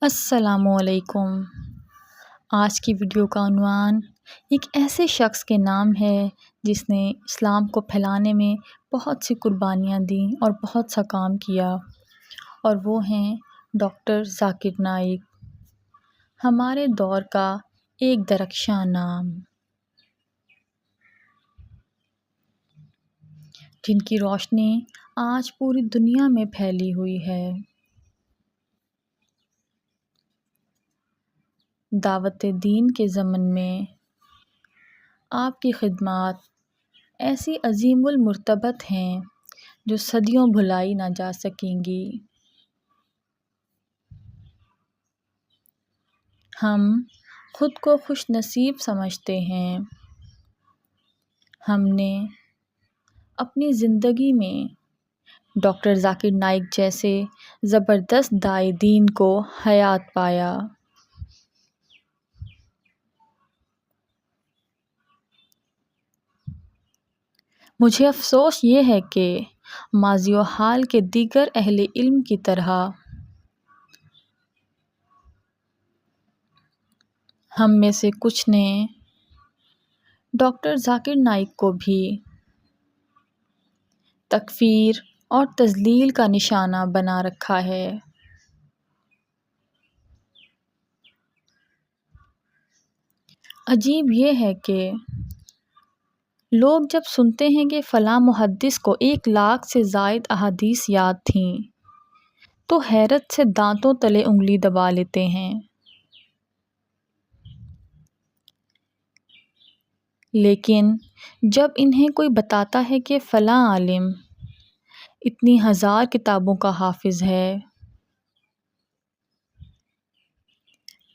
السلام علیکم۔ آج کی ویڈیو کا عنوان ایک ایسے شخص کے نام ہے جس نے اسلام کو پھیلانے میں بہت سی قربانیاں دیں اور بہت سا کام کیا، اور وہ ہیں ڈاکٹر ذاکر نائک، ہمارے دور کا ایک درخشاں نام، جن کی روشنی آج پوری دنیا میں پھیلی ہوئی ہے۔ دعوت دین کے ضمن میں آپ کی خدمات ایسی عظیم المرتبت ہیں جو صدیوں بھلائی نہ جا سکیں گی۔ ہم خود کو خوش نصیب سمجھتے ہیں، ہم نے اپنی زندگی میں ڈاکٹر ذاکر نائک جیسے زبردست داعی دین کو حیات پایا۔ مجھے افسوس یہ ہے کہ ماضی و حال کے دیگر اہل علم کی طرح ہم میں سے کچھ نے ڈاکٹر ذاکر نائک کو بھی تکفیر اور تضلیل کا نشانہ بنا رکھا ہے۔ عجیب یہ ہے کہ لوگ جب سنتے ہیں کہ فلاں محدث کو 1,00,000 سے زائد احادیث یاد تھیں تو حیرت سے دانتوں تلے انگلی دبا لیتے ہیں، لیکن جب انہیں کوئی بتاتا ہے کہ فلاں عالم اتنی ہزار کتابوں کا حافظ ہے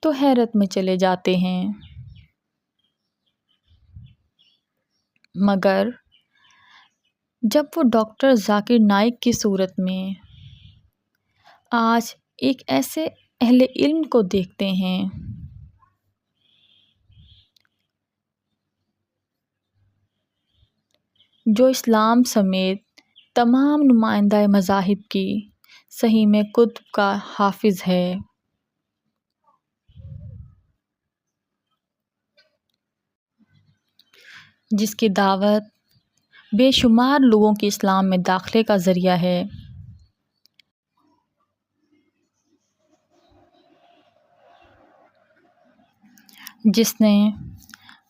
تو حیرت میں چلے جاتے ہیں۔ مگر جب وہ ڈاکٹر ذاکر نائک کی صورت میں آج ایک ایسے اہل علم کو دیکھتے ہیں جو اسلام سمیت تمام نمائندہ مذاہب کی صحیح میں کتب کا حافظ ہے، جس کی دعوت بے شمار لوگوں کے اسلام میں داخلے کا ذریعہ ہے، جس نے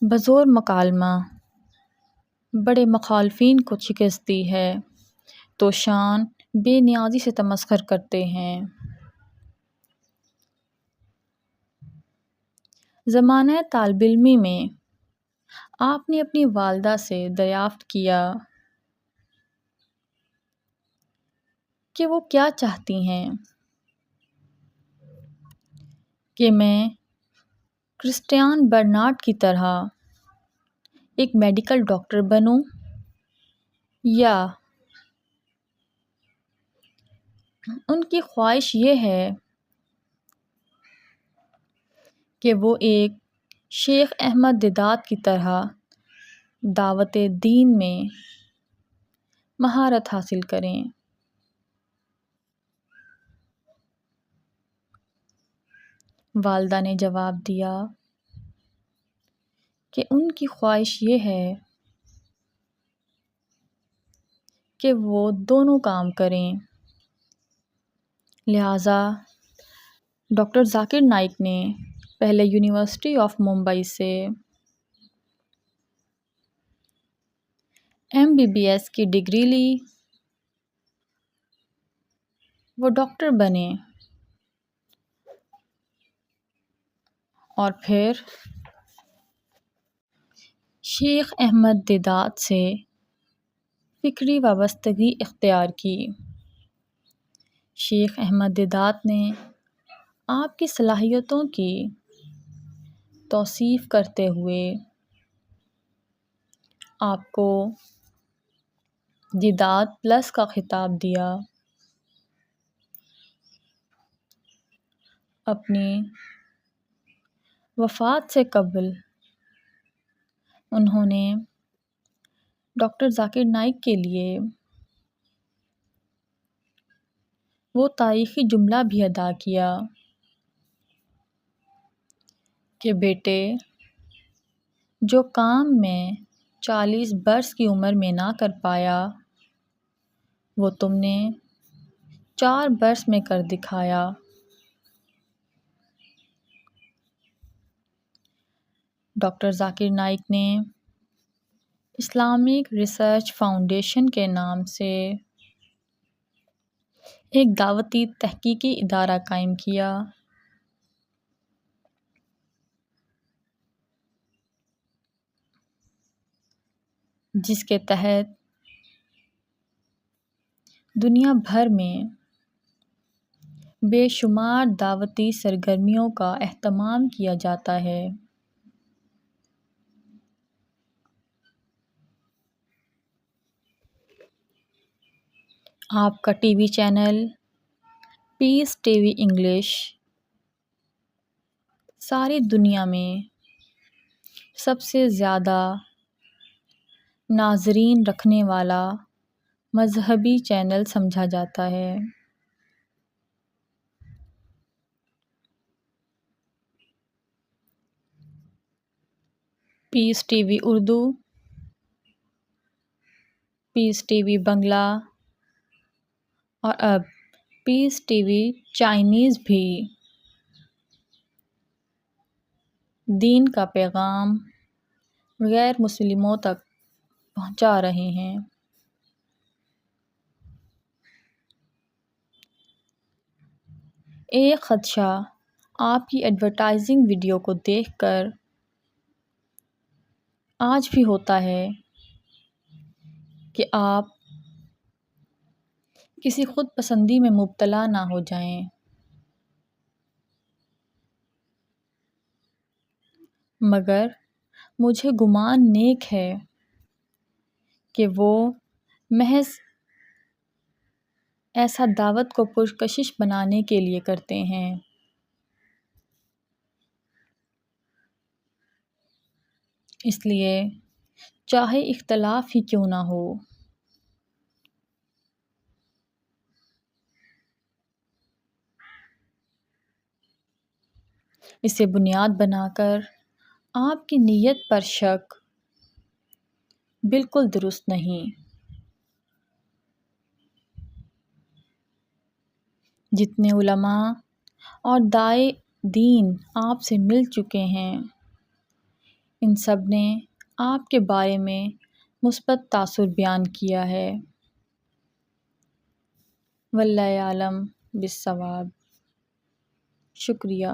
بزور مکالمہ بڑے مخالفین کو شکست دی ہے تو شان بے نیازی سے تمسخر کرتے ہیں۔ زمانہ طالب علمی میں آپ نے اپنی والدہ سے دریافت کیا کہ وہ کیا چاہتی ہیں، کہ میں کرسٹیان برنارڈ کی طرح ایک میڈیکل ڈاکٹر بنوں یا ان کی خواہش یہ ہے کہ وہ ایک شیخ احمد دیدات کی طرح دعوت دین میں مہارت حاصل کریں۔ والدہ نے جواب دیا کہ ان کی خواہش یہ ہے کہ وہ دونوں کام کریں، لہٰذا ڈاکٹر ذاکر نائک نے پہلے یونیورسٹی آف ممبئی سے MBBS کی ڈگری لی، وہ ڈاکٹر بنے اور پھر شیخ احمد دیدات سے فکری وابستگی اختیار کی۔ شیخ احمد دیدات نے آپ کی صلاحیتوں کی توصیف کرتے ہوئے آپ کو دیدات پلس کا خطاب دیا۔ اپنی وفات سے قبل انہوں نے ڈاکٹر ذاکر نائک کے لیے وہ تاریخی جملہ بھی ادا کیا کہ بیٹے، جو کام میں 40 برس کی عمر میں نہ کر پایا وہ تم نے 4 برس میں کر دکھایا۔ ڈاکٹر ذاکر نائک نے اسلامک ریسرچ فاؤنڈیشن کے نام سے ایک دعوتی تحقیقی ادارہ قائم کیا، جس کے تحت دنیا بھر میں بے شمار دعوتی سرگرمیوں کا اہتمام کیا جاتا ہے۔ آپ کا ٹی وی چینل پیس ٹی وی انگلش ساری دنیا میں سب سے زیادہ ناظرین رکھنے والا مذہبی چینل سمجھا جاتا ہے۔ پیس ٹی وی اردو، پیس ٹی وی بنگلہ اور اب پیس ٹی وی چائنیز بھی دین کا پیغام غیر مسلموں تک پہنچا رہے ہیں۔ ایک خدشہ آپ کی ایڈورٹائزنگ ویڈیو کو دیکھ کر آج بھی ہوتا ہے کہ آپ کسی خود پسندی میں مبتلا نہ ہو جائیں، مگر مجھے گمان نیک ہے کہ وہ محض ایسا دعوت کو پرکشش بنانے کے لیے کرتے ہیں۔ اس لیے چاہے اختلاف ہی کیوں نہ ہو، اسے بنیاد بنا کر آپ کی نیت پر شک بالکل درست نہیں۔ جتنے علماء اور داعی دین آپ سے مل چکے ہیں، ان سب نے آپ کے بارے میں مثبت تاثر بیان کیا ہے۔ واللہ اعلم بالصواب۔ شکریہ۔